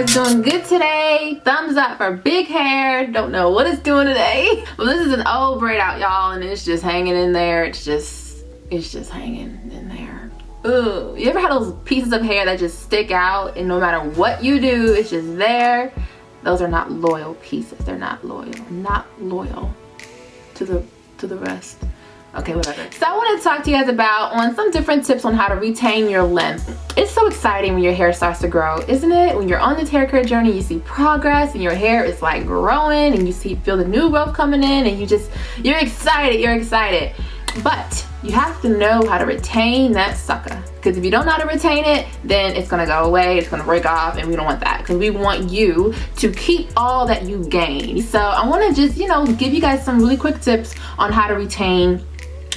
guys doing good today? Thumbs up for big hair. Don't know what it's doing today. Well, this is an old braid out, y'all, and it's just hanging in there. It's just hanging in there. Ooh, you ever had those pieces of hair that just stick out and no matter what you do, it's just there? Those are not loyal pieces. They're not loyal. Not loyal to the rest. Okay, whatever. So I want to talk to you guys about some different tips on how to retain your length. It's so exciting when your hair starts to grow, isn't it? When you're on this hair care journey, you see progress and your hair is like growing and you feel the new growth coming in and you're excited. But you have to know how to retain that sucker. Because if you don't know how to retain it, then it's gonna go away, it's gonna break off, and we don't want that. Because we want you to keep all that you gain. So I wanna just, give you guys some really quick tips on how to retain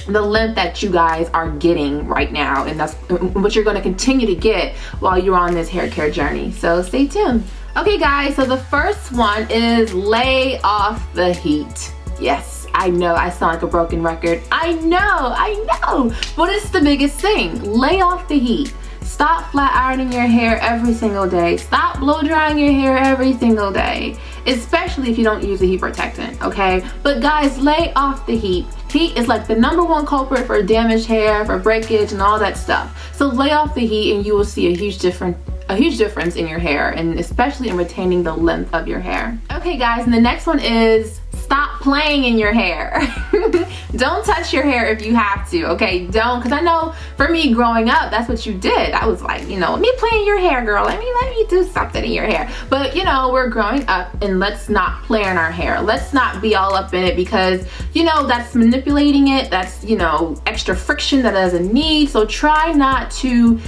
the length that you guys are getting right now, and that's what you're going to continue to get while you're on this hair care journey. So stay tuned. Okay guys, so the first one is lay off the heat. Yes, I know I sound like a broken record. I know, but it's the biggest thing. Lay off the heat. Stop flat ironing your hair every single day. Stop blow drying your hair every single day, especially if you don't use a heat protectant, okay? But guys, lay off the heat. Heat is like the #1 culprit for damaged hair, for breakage and all that stuff. So lay off the heat and you will see a huge difference in your hair, and especially in retaining the length of your hair. Okay guys, and the next one is stop playing in your hair. Don't touch your hair if you have to, okay? Don't, because I know for me growing up, that's what you did. I was like, let me play in your hair, girl. Let me do something in your hair. But we're growing up, and let's not play in our hair. Let's not be all up in it, because that's manipulating it. That's extra friction that it doesn't need. So try not to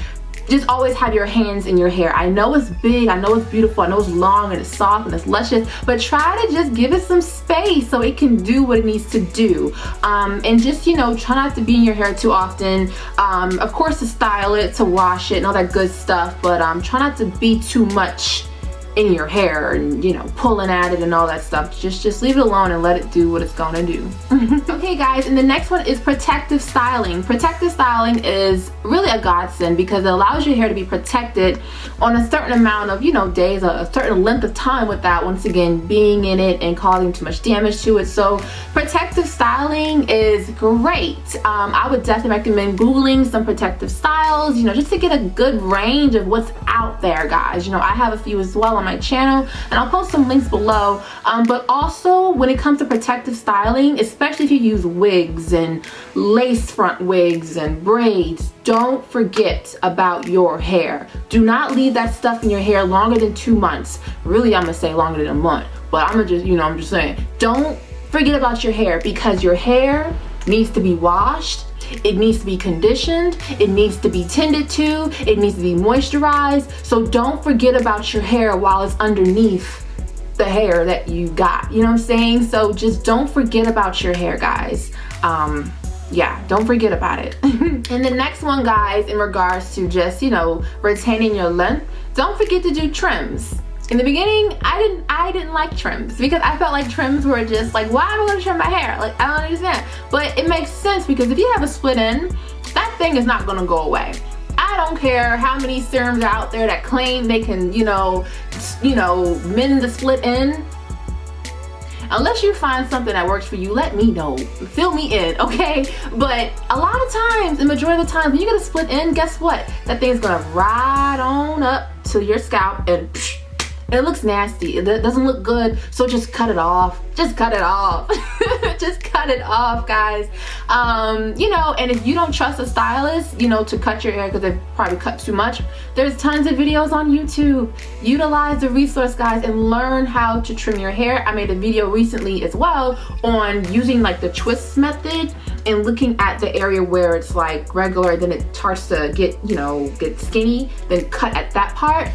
just always have your hands in your hair. I know it's big, I know it's beautiful, I know it's long and it's soft and it's luscious, but try to just give it some space so it can do what it needs to do. And just, try not to be in your hair too often. Of course, to style it, to wash it and all that good stuff, but try not to be too much in your hair and pulling at it and all that stuff. Just leave it alone and let it do what it's gonna do. Okay guys, and the next one is protective styling. Protective styling is really a godsend because it allows your hair to be protected on a certain amount of days, a certain length of time without once again being in it and causing too much damage to it. So protective styling is great. I would definitely recommend googling some protective styles, just to get a good range of what's out there, guys. I have a few as well on my channel, and I'll post some links below. But also when it comes to protective styling, especially if you use wigs and lace front wigs and braids, don't forget about your hair. Do not leave that stuff in your hair longer than 2 months. Really, I'm gonna say longer than a month, but I'm just saying, don't forget about your hair, because your hair needs to be washed. It needs to be conditioned, it needs to be tended to, it needs to be moisturized. So don't forget about your hair while it's underneath the hair that you got. You know what I'm saying? So just don't forget about your hair, guys. Yeah, don't forget about it. And the next one, guys, in regards to just, retaining your length, don't forget to do trims. In the beginning, I didn't like trims because I felt like trims were just like, why am I gonna trim my hair? Like, I don't understand. But it makes sense because if you have a split end, that thing is not gonna go away. I don't care how many serums are out there that claim they can, mend the split end. Unless you find something that works for you, let me know. Fill me in, okay? But a lot of times, the majority of the time, when you get a split end, guess what? That thing's gonna ride on up to your scalp and it looks nasty. It doesn't look good, so just cut it off. Just cut it off. Just cut it off, guys. And if you don't trust a stylist, to cut your hair because they probably cut too much, there's tons of videos on YouTube. Utilize the resource, guys, and learn how to trim your hair. I made a video recently as well on using like the twist method and looking at the area where it's like regular, then it starts to get skinny, then cut at that part.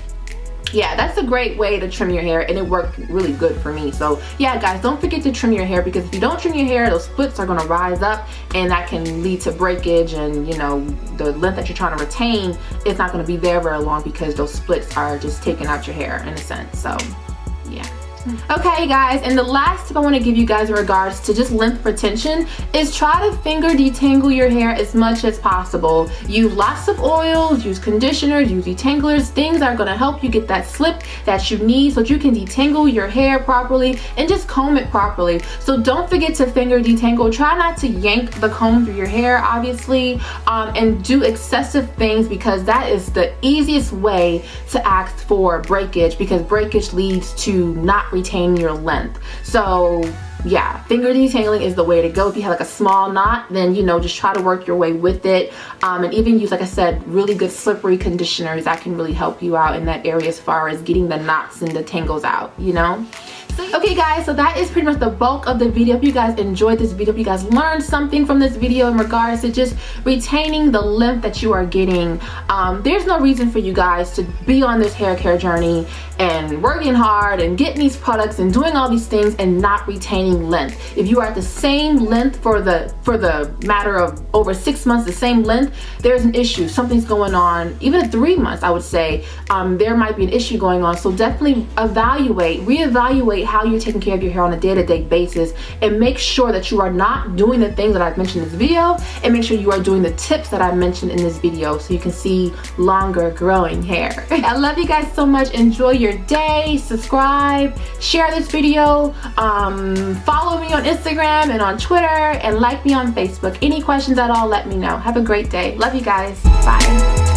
Yeah, that's a great way to trim your hair, and it worked really good for me. So yeah, guys, don't forget to trim your hair, because if you don't trim your hair, those splits are gonna rise up and that can lead to breakage, and the length that you're trying to retain is not gonna be there very long because those splits are just taking out your hair in a sense. So yeah. Okay guys, and the last tip I want to give you guys in regards to just length retention is try to finger detangle your hair as much as possible. Use lots of oils, use conditioners, use detanglers, things that are going to help you get that slip that you need so that you can detangle your hair properly and just comb it properly. So don't forget to finger detangle. Try not to yank the comb through your hair, obviously, and do excessive things, because that is the easiest way to ask for breakage, because breakage leads to not retaining your length. So yeah, finger detangling is the way to go. If you have like a small knot, then you know, just try to work your way with it, and even use, like I said, really good slippery conditioners that can really help you out in that area as far as getting the knots and the tangles out, you know. Okay guys, so that is pretty much the bulk of the video. If you guys enjoyed this video, if you guys learned something from this video in regards to just retaining the length that you are getting, there's no reason for you guys to be on this hair care journey and working hard and getting these products and doing all these things and not retaining length. If you are at the same length for the matter of over 6 months, the same length, there's an issue. Something's going on. Even at 3 months, I would say, there might be an issue going on. So definitely reevaluate how you're taking care of your hair on a day-to-day basis, and make sure that you are not doing the things that I've mentioned in this video, and make sure you are doing the tips that I mentioned in this video so you can see longer growing hair. I love you guys so much. Enjoy your day. Subscribe, share this video, follow me on Instagram and on Twitter, and like me on Facebook. Any questions at all, let me know. Have a great day. Love you guys. Bye.